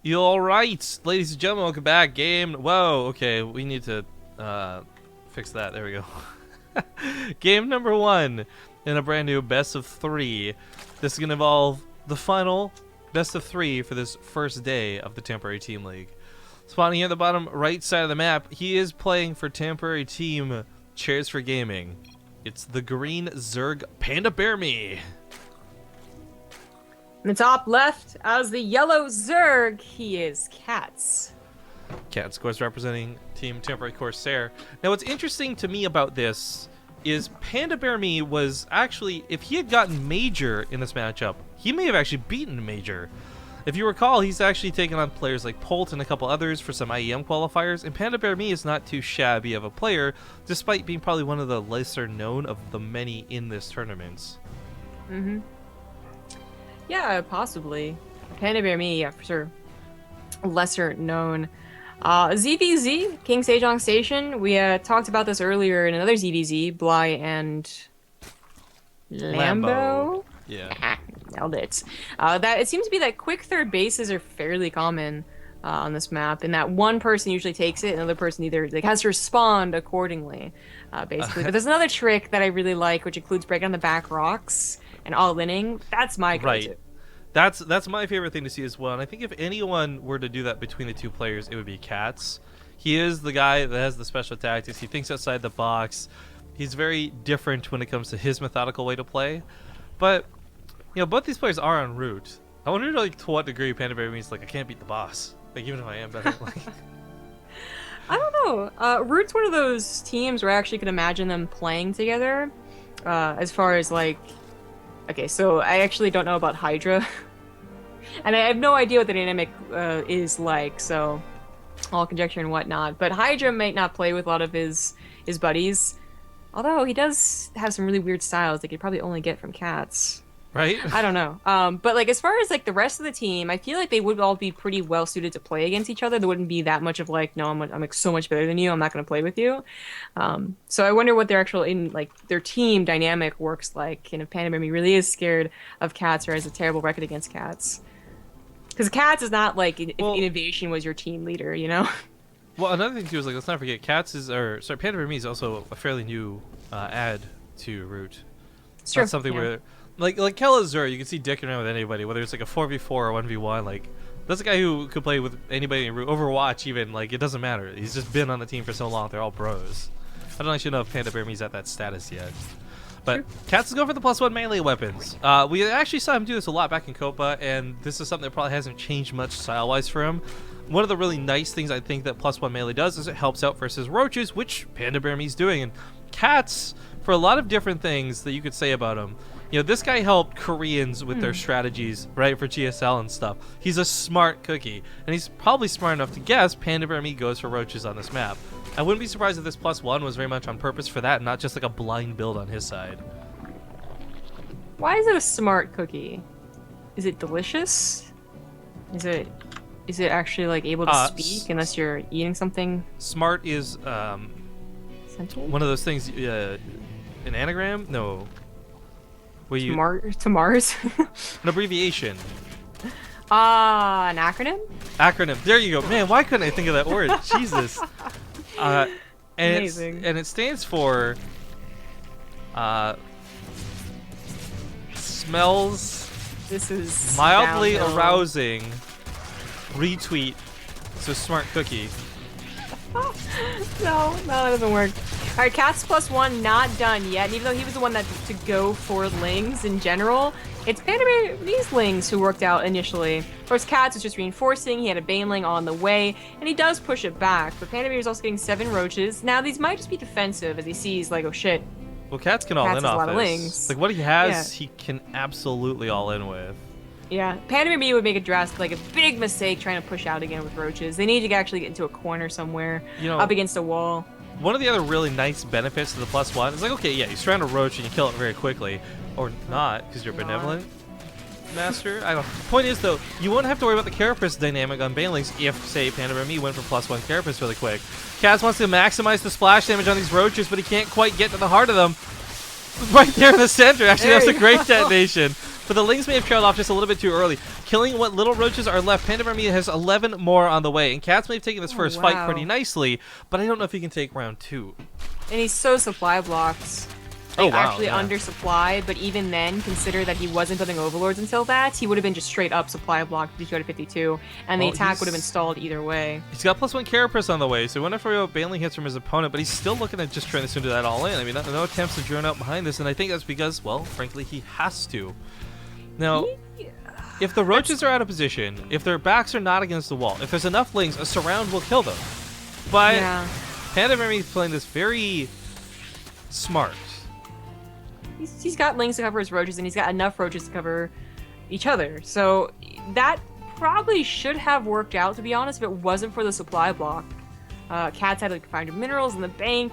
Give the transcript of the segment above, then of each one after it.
You all right, ladies and gentlemen? Welcome back. Game. Whoa. Okay, we need to fix that. There we go. Game number 1 in a brand new best of 3. This is gonna involve the final best of 3 for this first day of the temporary team league. Spawning here at the bottom right side of the map, he is playing for temporary team Chairs for Gaming. It's the green Zerg PandaBearMe. In the top left, as the yellow Zerg, he is CatZ. CatZ, of course, representing Team Temporary Corsair. Now, what's interesting to me about this is PandaBearMe was actually, if he had gotten Major in this matchup, he may have actually beaten Major. If you recall, he's actually taken on players like Polt and a couple others for some IEM qualifiers, and PandaBearMe is not too shabby of a player, despite being probably one of the lesser known of the many in this tournament. Mm-hmm. Yeah, possibly. PandaBearMe, yeah, for sure. Lesser known. ZvZ, King Sejong Station. We talked about this earlier in another ZvZ, Bly and Lambo. Yeah. Nailed it. That it seems to be that quick third bases are fairly common on this map, and that one person usually takes it, and another person either has to respond accordingly, basically. But there's another trick that I really like, which includes breaking on the back rocks and all-inning. That's my go-to. Right. That's my favorite thing to see as well. And I think if anyone were to do that between the two players, it would be CatZ. He is the guy that has the special tactics. He thinks outside the box. He's very different when it comes to his methodical way to play. But you know, both these players are en route. I wonder, like, to what degree PandaBearMe is like, I can't beat the boss. Like, even if I am better. Like... I don't know. Root's one of those teams where I actually could imagine them playing together. As far as like, okay, so I actually don't know about Hydra, and I have no idea what the dynamic is like. So, all conjecture and whatnot. But Hydra might not play with a lot of his buddies, although he does have some really weird styles that you probably only get from CatZ. Right? I don't know. But like as far as like the rest of the team, I feel like they would all be pretty well suited to play against each other. There wouldn't be that much of like, no, I'm like so much better than you, I'm not going to play with you. So I wonder what their actual their team dynamic works like, and if PandaBearMe really is scared of CatZ or has a terrible record against CatZ. Because CatZ is not like if Innovation was your team leader, you know. Well, another thing too is like, let's not forget, PandaBearMe is also a fairly new add to Root. It's true. That's something where. Like CatZ, you can see dicking around with anybody, whether it's like a 4v4 or 1v1. Like, that's a guy who could play with anybody in Overwatch even. Like, it doesn't matter. He's just been on the team for so long. They're all bros. I don't actually know if PandaBearMe's at that status yet. But CatZ is going for the +1 melee weapons. We actually saw him do this a lot back in Copa, and this is something that probably hasn't changed much style-wise for him. One of the really nice things I think that +1 melee does is it helps out versus roaches, which PandaBearMe's doing. And CatZ, for a lot of different things that you could say about him, you know, this guy helped Koreans with their strategies, right, for GSL and stuff. He's a smart cookie, and he's probably smart enough to guess PandaBearMe goes for roaches on this map. I wouldn't be surprised if this +1 was very much on purpose for that, and not just like a blind build on his side. Why is it a smart cookie? Is it delicious? Is it actually like able to speak unless you're eating something? Smart is Sentient? one of those things. An anagram? No. To Mars? An abbreviation. An acronym? Acronym. There you go. Man, why couldn't I think of that word? Jesus. Amazing. And it stands for smells. This is mildly downhill. arousing. Retweet. So smart cookie. No, that doesn't work. All right, CatZ +1 not done yet. And even though he was the one that to go for Lings in general, it's PandaBearMe's Lings who worked out initially. Of course, CatZ was just reinforcing. He had a Baneling on the way, and he does push it back. But PandaBear is also getting 7 roaches. Now these might just be defensive as he sees like, oh shit. Well, CatZ can all in off a lot of this. Lings. Like what he has, he can absolutely all in with. Yeah, PandaBearMe would make a drastic, like a big mistake trying to push out again with roaches. They need to actually get into a corner somewhere, up against a wall. One of the other really nice benefits to the +1 is like, okay, yeah, you surround a roach and you kill it very quickly, or not because you're benevolent master. I don't. Point is though, you won't have to worry about the carapace dynamic on Banelings if, say, PandaBearMe went for +1 carapace really quick. CatZ wants to maximize the splash damage on these roaches, but he can't quite get to the heart of them. Right there in the center, actually, that's a great detonation. but the Lings may have trailed off just a little bit too early. Killing what little roaches are left, PandaBearMe has 11 more on the way, and CatZ may have taken this first fight pretty nicely, but I don't know if he can take round 2. And he's so supply blocked. Like, actually undersupply, but even then, consider that he wasn't building overlords until that, he would have been just straight up supply blocked 52 out of 52, and the attack would have been stalled either way. He's got +1 Carapace on the way, so we wonder if we're bailing hits from his opponent, but he's still looking at just trying to do that all in. I mean, no attempts to drone out behind this, and I think that's because, well, frankly, he has to. Now, if the roaches are out of position, if their backs are not against the wall, if there's enough Lings, a surround will kill them. But PandaBearMe is playing this very smart. He's got Lings to cover his roaches, and he's got enough roaches to cover each other. So that probably should have worked out, to be honest, if it wasn't for the supply block. CatZ had like 500 minerals in the bank.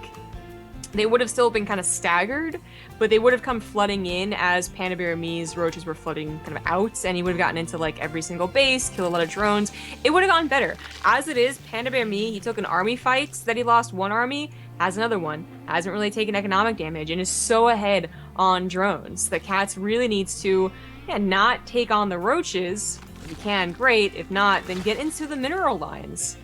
They would have still been kind of staggered, but they would have come flooding in as PandaBearMe's roaches were flooding kind of out, and he would have gotten into like every single base, kill a lot of drones. It would have gotten better. As it is, PandaBearMe, he took an army fight that he lost one army, has another one, hasn't really taken economic damage, and is so ahead on drones that CatZ really needs to not take on the roaches. If he can, great. If not, then get into the mineral lines.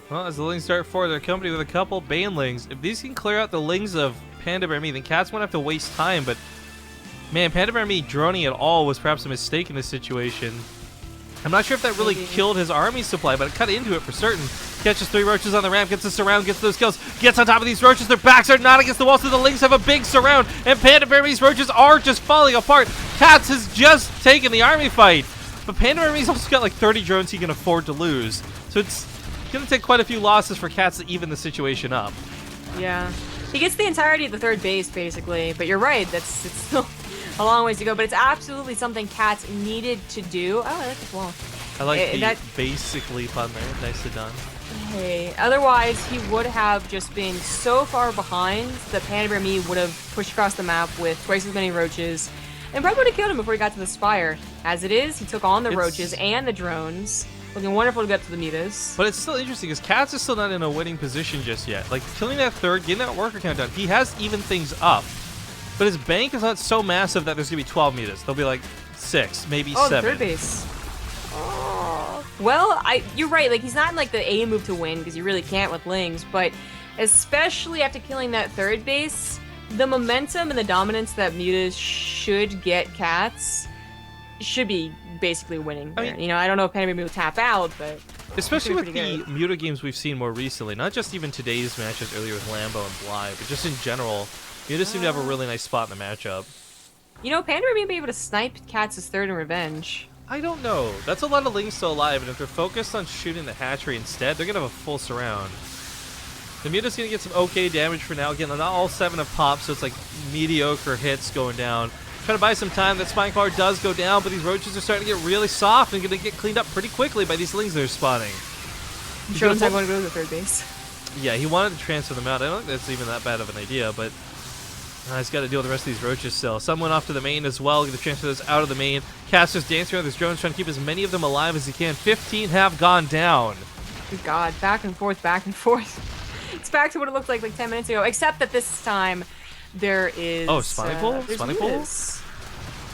Well, as the Lings start forward, they're accompanied with a couple Banelings. If these can clear out the Lings of PandaBearMe, then CatZ won't have to waste time, but man, PandaBearMe droning at all was perhaps a mistake in this situation. I'm not sure if that really killed his army supply, but it cut into it for certain. Catches 3 roaches on the ramp, gets the surround, gets those kills, gets on top of these roaches. Their backs are not against the wall, so the Lings have a big surround, and PandaBearMe's roaches are just falling apart. CatZ has just taken the army fight, but PandaBearMe's also got like 30 drones he can afford to lose, so it's going to take quite a few losses for CatZ to even the situation up. Yeah. He gets the entirety of the third base, basically, but you're right, it's still a long ways to go, but it's absolutely something CatZ needed to do. Oh, I like this wall. I like the basically pun there. Nicely done. Hey, otherwise he would have just been so far behind that PandaBearMe would have pushed across the map with twice as many roaches and probably would have killed him before he got to the spire. As it is, he took on the roaches and the drones. Looking wonderful to get to the mutas. But it's still interesting because CatZ is still not in a winning position just yet. Like, killing that third, getting that worker count down, he has even things up. But his bank is not so massive that there's going to be 12 mutas. There'll be like 6, maybe 7. Oh, third base. Oh. Well, you're right. Like, he's not in like the A move to win because you really can't with Lings. But especially after killing that third base, the momentum and the dominance that mutas should get CatZ should be basically winning there. You know, I don't know if PandaBearMe will tap out, but especially with the Muta games we've seen more recently, not just even today's matches earlier with Lambo and Bly, but just in general, Muta seem to have a really nice spot in the matchup. You know, PandaBearMe may be able to snipe CatZ's third in revenge. I don't know. That's a lot of Lings still alive, and if they're focused on shooting the hatchery instead, they're gonna have a full surround. The Muta's gonna get some okay damage for now. Again, not all 7 have popped, so it's like mediocre hits going down. Trying to buy some time. That spine collar does go down, but these roaches are starting to get really soft and going to get cleaned up pretty quickly by these Lings that are spawning. Jones not going to go to the third base. Yeah, he wanted to transfer them out. I don't think that's even that bad of an idea, but he's got to deal with the rest of these roaches still. Some went off to the main as well. Going to transfer those out of the main. CatZ just dancing around his drones, trying to keep as many of them alive as he can. 15 have gone down. Good God, back and forth, back and forth. It's back to what it looked like 10 minutes ago, except that this time there is... Oh, spawning pool? Spawning pool?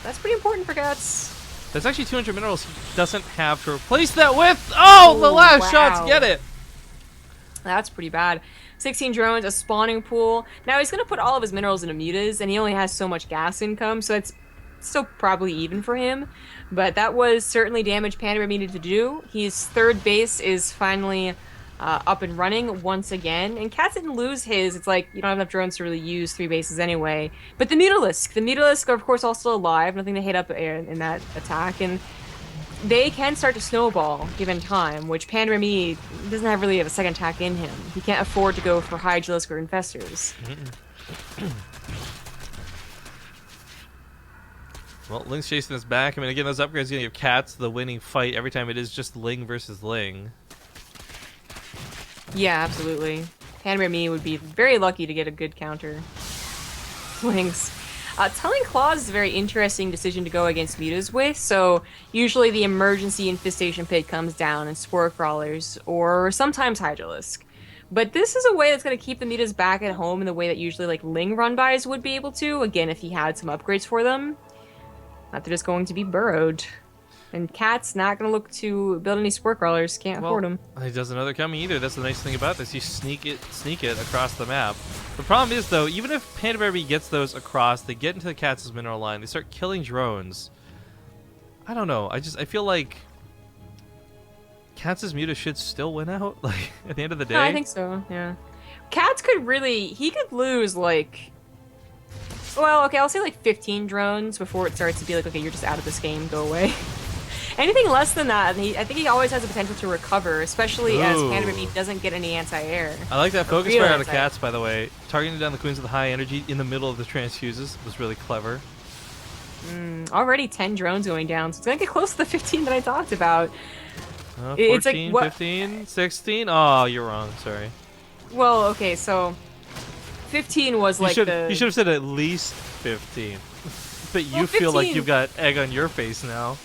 That's pretty important for CatZ. There's actually 200 minerals he doesn't have to replace that with. Oh, the last shot to get it. That's pretty bad. 16 drones, a spawning pool. Now he's going to put all of his minerals into mutas, and he only has so much gas income, so it's still probably even for him. But that was certainly damage PandaBearMe needed to do. His third base is finally up and running once again, and CatZ didn't lose his. It's like you don't have enough drones to really use 3 bases anyway. But the Mutalisk are of course all still alive, nothing to hit up in that attack, and they can start to snowball given time, which PandaBearMe doesn't really have a second attack in him. He can't afford to go for Hydralisk or Infestors. Well, Ling's chasing us back. I mean, again, those upgrades are going to give CatZ the winning fight every time it is just Ling versus Ling. Yeah, absolutely. PandaBearMe would be very lucky to get a good counter. Lings. Telling Claws is a very interesting decision to go against mutas with, so usually the emergency infestation pit comes down and spore crawlers, or sometimes Hydralisk. But this is a way that's going to keep the mutas back at home in the way that usually like Ling run-bys would be able to. Again, if he had some upgrades for them. Not they're just going to be burrowed. And CatZ not going to look to build any spore crawlers. Can't afford them. He doesn't know they're coming either. That's the nice thing about this. You sneak it across the map. The problem is, though, even if PandaBearMe gets those across, they get into the CatZ's mineral line, they start killing drones. I don't know. I feel like CatZ's muta should still win out, like, at the end of the day. No, I think so, yeah. CatZ could really... He could lose, like... Well, okay, I'll say, like, 15 drones before it starts to be like, okay, you're just out of this game, go away. Anything less than that, I think he always has the potential to recover, especially as PandaBearMe doesn't get any anti-air. I like that focus fire out of CatZ, by the way. Targeting down the queens with the high energy in the middle of the transfuses was really clever. Already 10 drones going down, so it's going to get close to the 15 that I talked about. 14, it's like, what? 15, 16? Oh, you're wrong, sorry. Well, okay, so 15 was like the... You should have said at least 15. But you feel like you've got egg on your face now.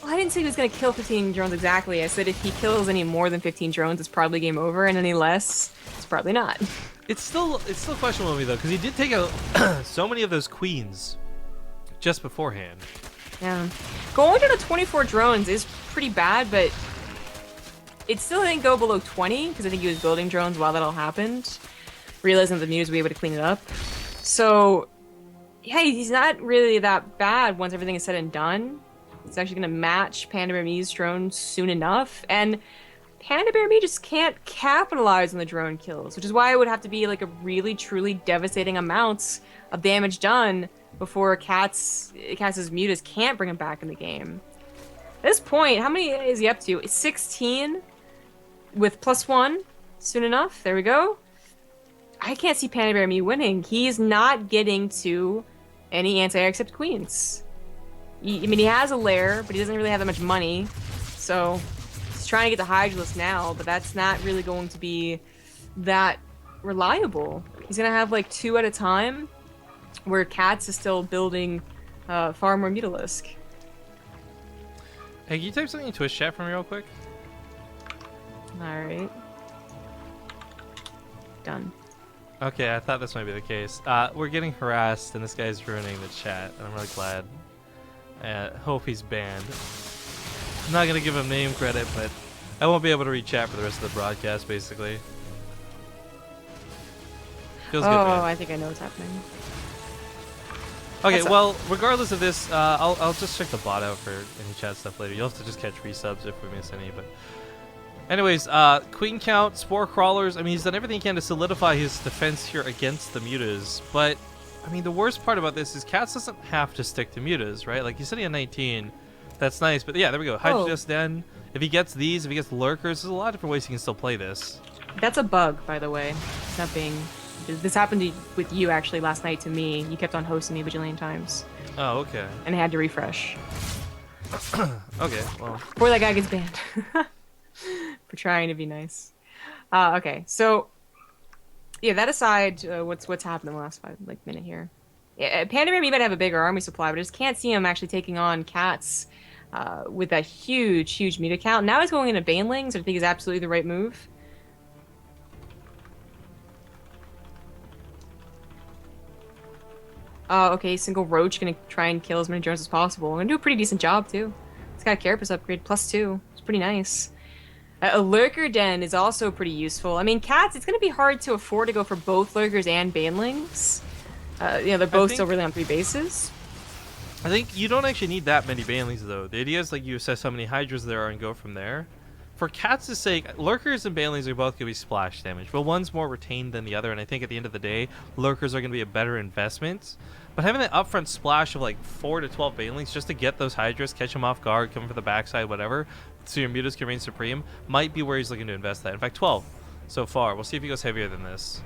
Well, I didn't say he was going to kill 15 drones exactly. I said if he kills any more than 15 drones, it's probably game over, and any less, it's probably not. It's still questionable to me, though, because he did take out so many of those queens just beforehand. Yeah. Going to 24 drones is pretty bad, but it still didn't go below 20, because I think he was building drones while that all happened, realizing that the mutas would be able to clean it up. So, yeah, he's not really that bad once everything is said and done. It's actually going to match PandaBearMe's drone soon enough, and PandaBearMe just can't capitalize on the drone kills, which is why it would have to be like a really, truly devastating amounts of damage done before CatZ's mutas can't bring him back in the game. At this point, how many is he up to? 16 with +1 soon enough. There we go. I can't see PandaBearMe winning. He's not getting to any anti-air except queens. I mean, he has a lair, but he doesn't really have that much money. So, he's trying to get the Hydralisk now, but that's not really going to be that reliable. He's going to have like 2 at a time, where CatZ is still building far more Mutalisk. Hey, can you type something in Twitch chat for me real quick? Alright. Done. Okay, I thought this might be the case. We're getting harassed, and this guy's ruining the chat, and I'm really glad. Hope he's banned. I'm not gonna give him name credit, but I won't be able to read chat for the rest of the broadcast, basically. Feels good, man. I think I know what's happening. Okay, well, regardless of this, I'll just check the bot out for any chat stuff later. You'll have to just catch resubs if we miss any, but... Anyways, queen count, spore crawlers. I mean, he's done everything he can to solidify his defense here against the mutas, but... I mean, the worst part about this is CatZ doesn't have to stick to mutas, right? Like, you said he had 19. That's nice, but yeah, there we go. Hydralisk Den. If he gets these, if he gets lurkers, there's a lot of different ways he can still play this. That's a bug, by the way. It's not being... This happened with you, actually, last night to me. You kept on hosting me a bajillion times. Oh, okay. And I had to refresh. Okay, well... Before that guy gets banned. For trying to be nice. Okay, so... Yeah, that aside, what's happened in the last minute here? Yeah, PandaBearMe might have a bigger army supply, but I just can't see him actually taking on CatZ with that huge muta count. Now he's going into Banelings, which I think is absolutely the right move. Okay, single Roach gonna try and kill as many drones as possible. Gonna do a pretty decent job too. He's got a Carapace upgrade +2. It's pretty nice. A Lurker Den is also pretty useful. I mean, CatZ, it's going to be hard to afford to go for both Lurkers and Banelings. You know, they're both still really on 3 bases. I think you don't actually need that many Banelings, though. The idea is, like, you assess how many Hydras there are and go from there. For CatZ's sake, Lurkers and Banelings are both going to be splash damage, but one's more retained than the other, and I think at the end of the day, Lurkers are going to be a better investment. But having that upfront splash of, like, 4 to 12 Banelings just to get those Hydras, catch them off guard, come for the backside, whatever, so your mutas can reign supreme, might be where he's looking to invest that. In fact, 12 so far. We'll see if he goes heavier than this.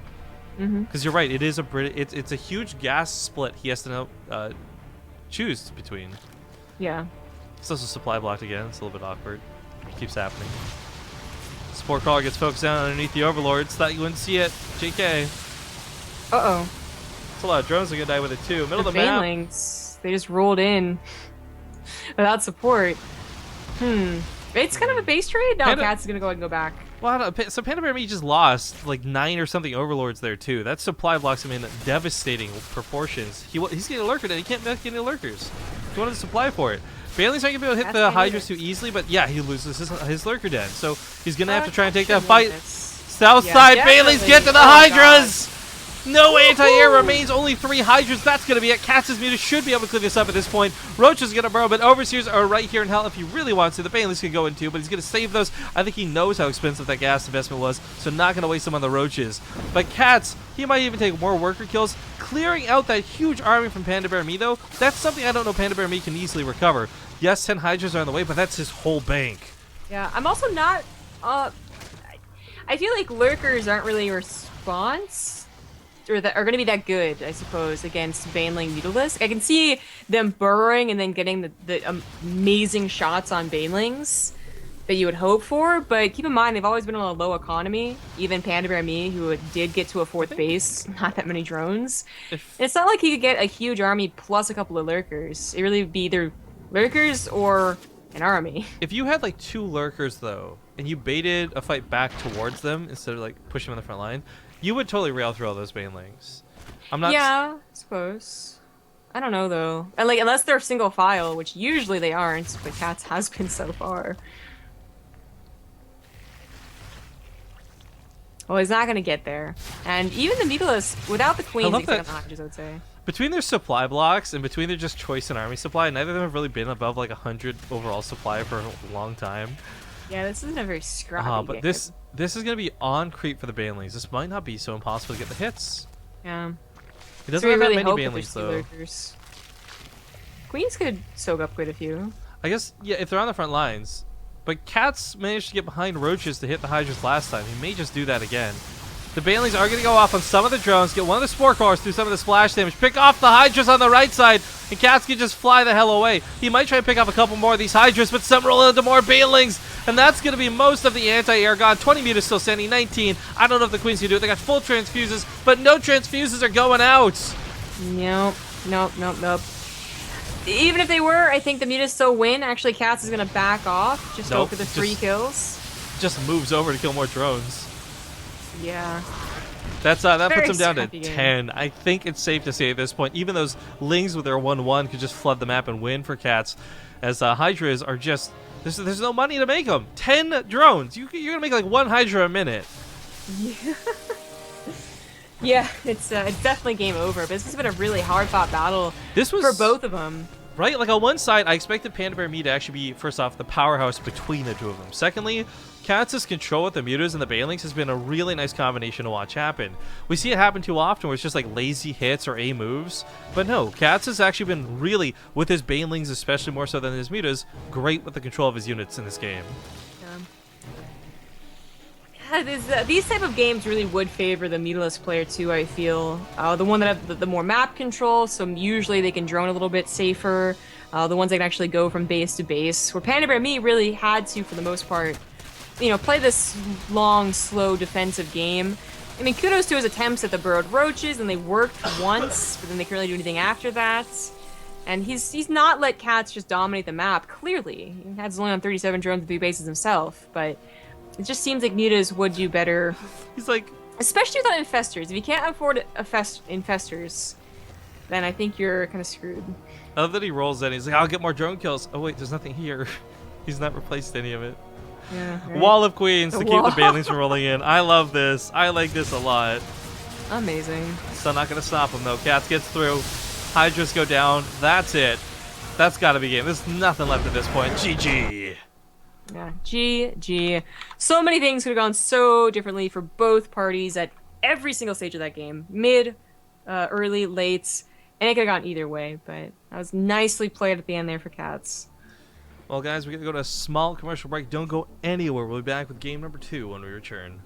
Because you're right, it is it's a huge gas split he has to know, choose between. Yeah. It's also supply blocked again. It's a little bit awkward. It keeps happening. Spore Crawler gets focused down underneath the Overlords. Thought you wouldn't see it. JK. Uh-oh. It's a lot of drones are going to die with it, too. Middle of the Banelings, they just rolled in without support. It's kind of a base trade. No, CatZ is going to go ahead and go back. Well, so PandaBearMe just lost like 9 or something overlords there too. That supply blocks him in devastating proportions. He's getting a lurker and he can't make any lurkers. He wanted to supply for it. Bailey's not gonna be able to hit the Hydras too easily, but yeah, he loses his lurker den. So he's gonna have to try and take that fight. Southside, yeah, Bailey's get to the Hydras! No anti-air remains, only 3 Hydras. That's going to be it. CatZ's Muta should be able to clear this up at this point. Roach is going to burrow, but Overseers are right here in hell if he really wants to. The Bailey's can go in too, but he's going to save those. I think he knows how expensive that gas investment was, so not going to waste them on the Roaches. But CatZ, he might even take more worker kills. Clearing out that huge army from PandaBearMe, though, that's something I don't know PandaBearMe can easily recover. Yes, 10 Hydras are on the way, but that's his whole bank. Yeah, I'm also not... I feel like lurkers aren't really a response, or that are going to be that good, I suppose, against Baneling Mutalisk. I can see them burrowing and then getting the amazing shots on Banelings that you would hope for, but keep in mind, they've always been on a low economy. Even PandaBearMe, who did get to a 4th base, not that many drones. It's not like he could get a huge army plus a couple of lurkers. It really would be either lurkers or an army. If you had like 2 lurkers, though, and you baited a fight back towards them instead of like pushing them in the front line, you would totally rail through all those Banelings. I'm not. Yeah, I suppose. I don't know though. And like, unless they're single file, which usually they aren't, but CatZ has been so far. Well, he's not gonna get there. And even the Mutalisk, without the queens, except on Hydras, I would say. Between their supply blocks and between their just choice and army supply, neither of them have really been above like 100 overall supply for a long time. Yeah, this isn't a very scrappy but game. This is going to be on creep for the Banelings. This might not be so impossible to get the hits. Yeah. He doesn't have really that many Banelings, though. Lurkers. Queens could soak up quite a few. I guess, yeah, if they're on the front lines. But CatZ managed to get behind Roaches to hit the Hydras last time. He may just do that again. The Banelings are going to go off on some of the drones, get one of the Spore Cores through some of the splash damage, pick off the Hydras on the right side, and CatZ can just fly the hell away. He might try and pick off a couple more of these Hydras, but some roll into more Banelings, and that's going to be most of the anti-air gone. 20 Mutas still standing, 19. I don't know if the Queens can do it. They got full transfuses, but no transfuses are going out. Nope. Even if they were, I think the Mutas still win. Actually, CatZ is going to back off, just go for the 3 kills. Just moves over to kill more drones. Yeah. That puts them down to 10. I think it's safe to say at this point, even those Lings with their 1-1 could just flood the map and win for CatZ, as Hydras are just... There's no money to make them. 10 drones. You're going to make like 1 Hydra a minute. Yeah. Yeah, it's definitely game over, but this has been a really hard-fought battle for both of them. Right? Like on one side, I expected PandaBearMe to actually be, first off, the powerhouse between the two of them. Secondly, CatZ's control with the Mutas and the Banelings has been a really nice combination to watch happen. We see it happen too often where it's just like lazy hits or A moves. But no, CatZ has actually been really, with his Banelings especially more so than his Mutas, great with the control of his units in this game. These type of games really would favor the Mutalisk player too, I feel. The one that have the more map control, so usually they can drone a little bit safer. The ones that can actually go from base to base. Where PandaBearMe really had to, for the most part, you know, play this long, slow defensive game. I mean, kudos to his attempts at the burrowed roaches, and they worked once, but then they couldn't really do anything after that. And he's not let CatZ just dominate the map, clearly. CatZ's only on 37 drones with 3 bases himself, but it just seems like Mutas would do better. He's like... Especially without infestors. If you can't afford infestors, then I think you're kind of screwed. I love that he rolls in. He's like, I'll get more drone kills. Oh wait, there's nothing here. He's not replaced any of it. Yeah, right? Wall of Queens to keep the Banelings from rolling in. I love this. I like this a lot. Amazing. Still not going to stop him though. CatZ gets through. Hydras go down. That's it. That's got to be game. There's nothing left at this point. GG. Yeah, GG. So many things could have gone so differently for both parties at every single stage of that game. Mid, early, late, and it could have gone either way, but that was nicely played at the end there for CatZ. Well, guys, we're going to go to a small commercial break. Don't go anywhere. We'll be back with game number 2 when we return.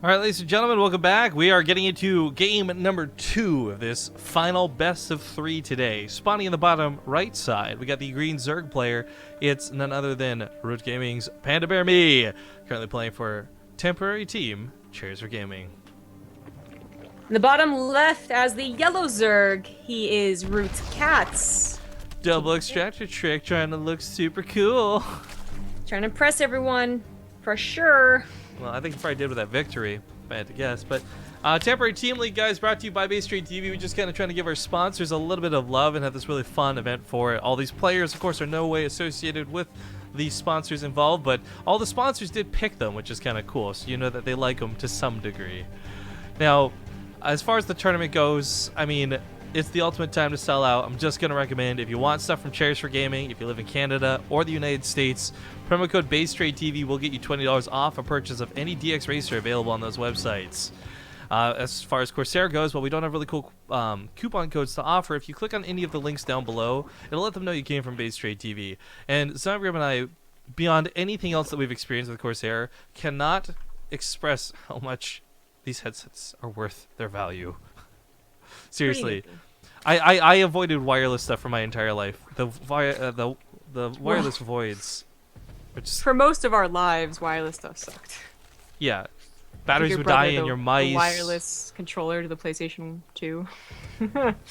All right, ladies and gentlemen, welcome back. We are getting into game number 2 of this final best of 3 today. Spawning in the bottom right side, we got the green Zerg player. It's none other than Root Gaming's PandaBearMe, currently playing for temporary team Chairs for Gaming. In the bottom left, as the yellow Zerg, he is Root's CatZ. Double extractor trick, trying to look super cool. Trying to impress everyone, for sure. Well, I think he probably did with that victory, if I had to guess. But Temporary Team League, guys, brought to you by BaseTradeTV. We're just kind of trying to give our sponsors a little bit of love and have this really fun event for it. All these players, of course, are no way associated with the sponsors involved, but all the sponsors did pick them, which is kind of cool, so you know that they like them to some degree. Now, as far as the tournament goes, I mean, it's the ultimate time to sell out. I'm just going to recommend, if you want stuff from Chairs for Gaming, if you live in Canada or the United States, promo code BaseTradeTV will get you $20 off a purchase of any DX Racer available on those websites. As far as Corsair goes, well, we don't have really cool coupon codes to offer. If you click on any of the links down below, it'll let them know you came from BaseTradeTV. And Zombie and I, beyond anything else that we've experienced with Corsair, cannot express how much these headsets are worth their value. Seriously. I avoided wireless stuff for my entire life. The wireless voids. For most of our lives, wireless stuff sucked. Yeah. Batteries would die in your mice. The wireless controller to the PlayStation 2.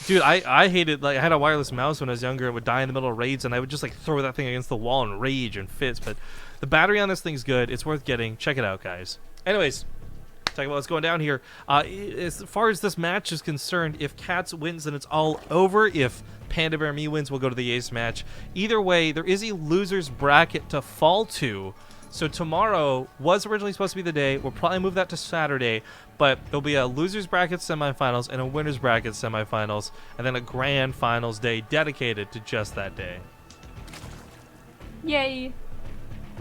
Dude, I hated, like, I had a wireless mouse when I was younger. It would die in the middle of raids, and I would just, like, throw that thing against the wall and rage and fits. But the battery on this thing's good. It's worth getting. Check it out, guys. Anyways, talking about what's going down here. As far as this match is concerned, if CatZ wins, then it's all over. If PandaBearMe wins, we'll go to the ace match. Either way, there is a loser's bracket to fall to. So tomorrow was originally supposed to be the day. We'll probably move that to Saturday, but there'll be a loser's bracket semifinals and a winner's bracket semifinals, and then a grand finals day dedicated to just that day. Yay!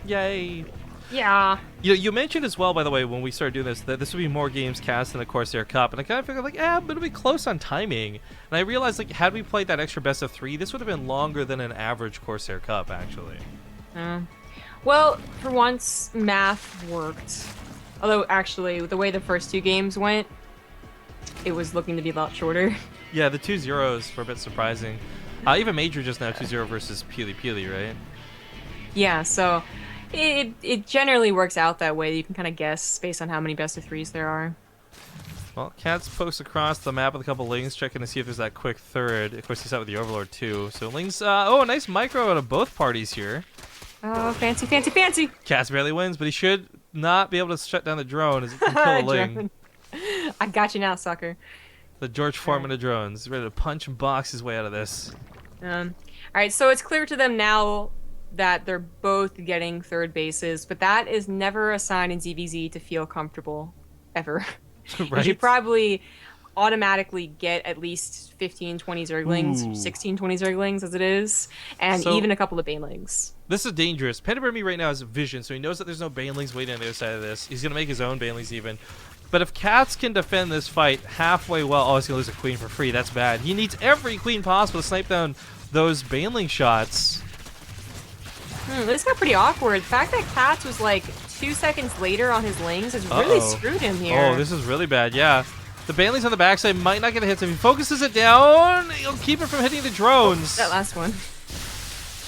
Yay! Yeah. You mentioned as well, by the way, when we started doing this, that this would be more games cast than a Corsair Cup, and I kind of figured, like, but it'll be close on timing. And I realized, like, had we played that extra best of 3, this would have been longer than an average Corsair Cup, actually. Well, for once, math worked. Although, actually, the way the first 2 games went, it was looking to be a lot shorter. Yeah, the 2 zeros were a bit surprising. Even Major just now 2-0 versus Peely, right? Yeah, so it generally works out that way. You can kind of guess based on how many best of 3s there are. Well, CatZ pokes across the map with a couple Lings, checking to see if there's that quick third. Of course, he's out with the Overlord, too. So Lings, a nice micro out of both parties here. Oh, fancy, fancy, fancy! CatZ barely wins, but he should not be able to shut down the drone as he can kill a Ling. I got you now, sucker. The George Foreman of drones. He's ready to punch and box his way out of this. Alright, so it's clear to them now that they're both getting third bases, but that is never a sign in ZvZ to feel comfortable, ever. Right? You should probably automatically get at least 15, 20 Zerglings, 16, 20 Zerglings as it is, and even a couple of Banelings. This is dangerous. PandaBearMe right now has vision, so he knows that there's no Banelings waiting on the other side of this. He's going to make his own Banelings even. But if CatZ can defend this fight halfway well, oh, he's going to lose a queen for free. That's bad. He needs every queen possible to snipe down those Baneling shots. This got pretty awkward. The fact that CatZ was like 2 seconds later on his Lings has really screwed him here. Oh, this is really bad, yeah. The Banelings on the backside might not get the hits. If he focuses it down, he'll keep it from hitting the drones. That last one.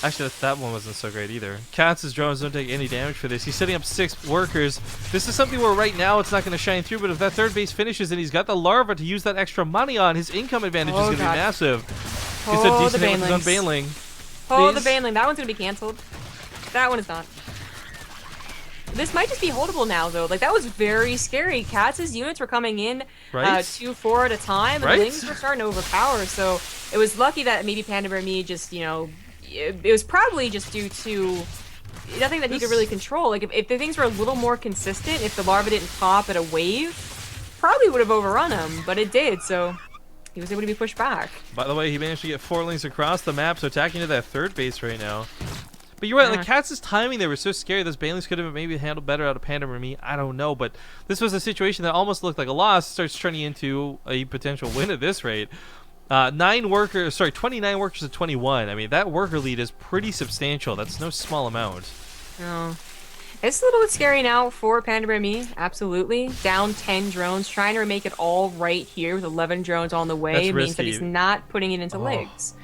Actually, that one wasn't so great either. CatZ's drones don't take any damage for this. He's setting up 6 workers. This is something where right now it's not going to shine through, but if that third base finishes and he's got the larva to use that extra money on, his income advantage is going to be massive. He's a decent hit with his own Baneling. Oh, the Baneling. That one's going to be canceled. That one is not. This might just be holdable now, though. Like, that was very scary. CatZ's units were coming in 2-4 at a time, and the Lings were starting to overpower, so it was lucky that maybe PandaBearMe just, you know, it was probably just due to nothing that he could really control. Like, if the things were a little more consistent, if the larva didn't pop at a wave, probably would have overrun him, but it did, so he was able to be pushed back. By the way, he managed to get 4 Lings across the map, so attacking to that third base right now. But you're right, like, CatZ's timing there was so scary. Those Banelings could have maybe handled better out of PandaBearMe. I don't know, but this was a situation that almost looked like a loss. Starts turning into a potential win at this rate. 29 workers to 21. I mean, that worker lead is pretty substantial. That's no small amount. No. It's a little bit scary now for PandaBearMe, absolutely. Down 10 drones, trying to make it all right here with 11 drones on the way. Means that he's not putting it into legs.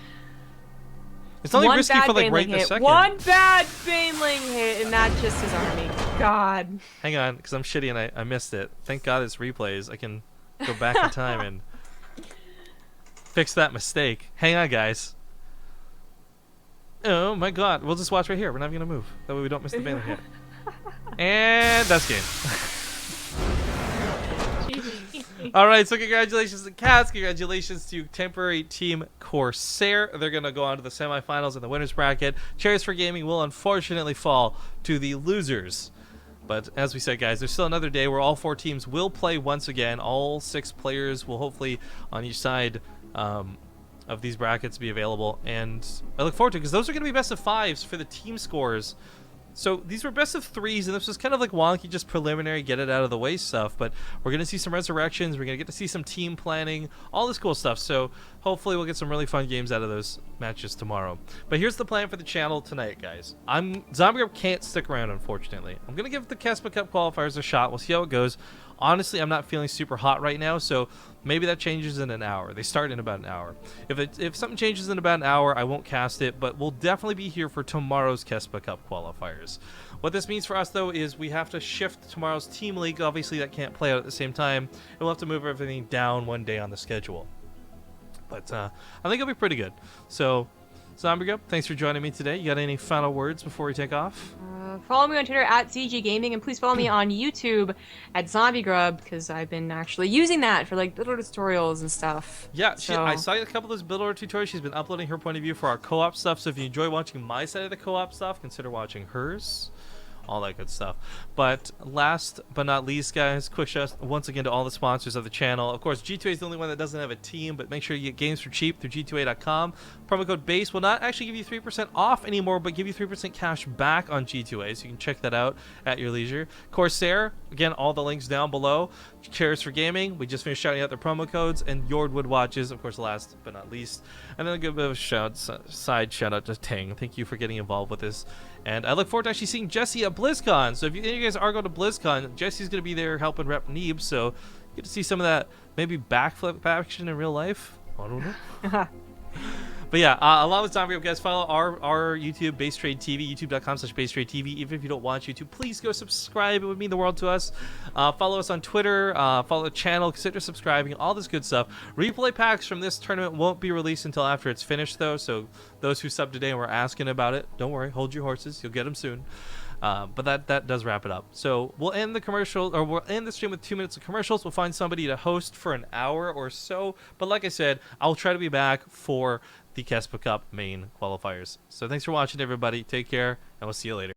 It's only risky for, like, right this second. One bad Baneling hit, and that's just his army. God. Hang on, because I'm shitty and I missed it. Thank God it's replays. I can go back in time and – fix that mistake. Hang on, guys. Oh my god. We'll just watch right here. We're not going to move. That way we don't miss the banner hit. And that's game. Alright, so congratulations to CatZ. Congratulations to temporary team Corsair. They're going to go on to the semifinals in the winners bracket. Chairs for Gaming will unfortunately fall to the losers. But as we said, guys, there's still another day where all 4 teams will play once again. All 6 players will hopefully on each side of these brackets be available. And I look forward to it because those are going to be best of 5s for the team scores. So these were best of 3s, and this was kind of like wonky, just preliminary, get it out of the way stuff. But we're going to see some resurrections. We're going to get to see some team planning, all this cool stuff. So hopefully we'll get some really fun games out of those matches tomorrow. But here's the plan for the channel tonight, guys. ZvZ can't stick around, unfortunately. I'm going to give the CASPA Cup qualifiers a shot. We'll see how it goes. Honestly, I'm not feeling super hot right now, so maybe that changes in an hour. They start in about an hour. If something changes in about an hour, I won't cast it, but we'll definitely be here for tomorrow's CASPA Cup qualifiers. What this means for us, though, is we have to shift tomorrow's Team League. Obviously, that can't play out at the same time, and we'll have to move everything down one day on the schedule. But I think it'll be pretty good. So, ZvZ, thanks for joining me today. You got any final words before we take off? Follow me on Twitter at ZG Gaming, and please follow me on YouTube at ZombieGrub, because I've been actually using that for like builder tutorials and stuff. Yeah, so. I saw a couple of those builder tutorials. She's been uploading her point of view for our co-op stuff. So if you enjoy watching my side of the co-op stuff, consider watching hers. All that good stuff. But last but not least, guys, quick shout once again to all the sponsors of the channel. Of course, G2A is the only one that doesn't have a team, but make sure you get games for cheap through G2A.com. Promo code BASE will not actually give you 3% off anymore, but give you 3% cash back on G2A, so you can check that out at your leisure. Corsair, again, all the links down below. Chairs for Gaming, we just finished shouting out their promo codes, and Yordwood Watches, of course, last but not least. And then a good bit of a side shout out to Tang. Thank you for getting involved with this. And I look forward to actually seeing Jesse at BlizzCon. So if any of you guys are going to BlizzCon, Jesse's going to be there helping rep Neeb. So you get to see some of that maybe backflip action in real life. I don't know. But yeah, along with ZvZ, guys, follow our YouTube, BaseTradeTV, youtube.com/BaseTradeTV. Even if you don't watch YouTube, please go subscribe. It would mean the world to us. Follow us on Twitter. Follow the channel. Consider subscribing. All this good stuff. Replay packs from this tournament won't be released until after it's finished, though. So those who subbed today and were asking about it, don't worry. Hold your horses. You'll get them soon. But that does wrap it up. So we'll end the commercial, or we'll end the stream with 2 minutes of commercials. We'll find somebody to host for an hour or so. But like I said, I'll try to be back for the CASPA Cup main qualifiers. So thanks for watching, everybody. Take care, and we'll see you later.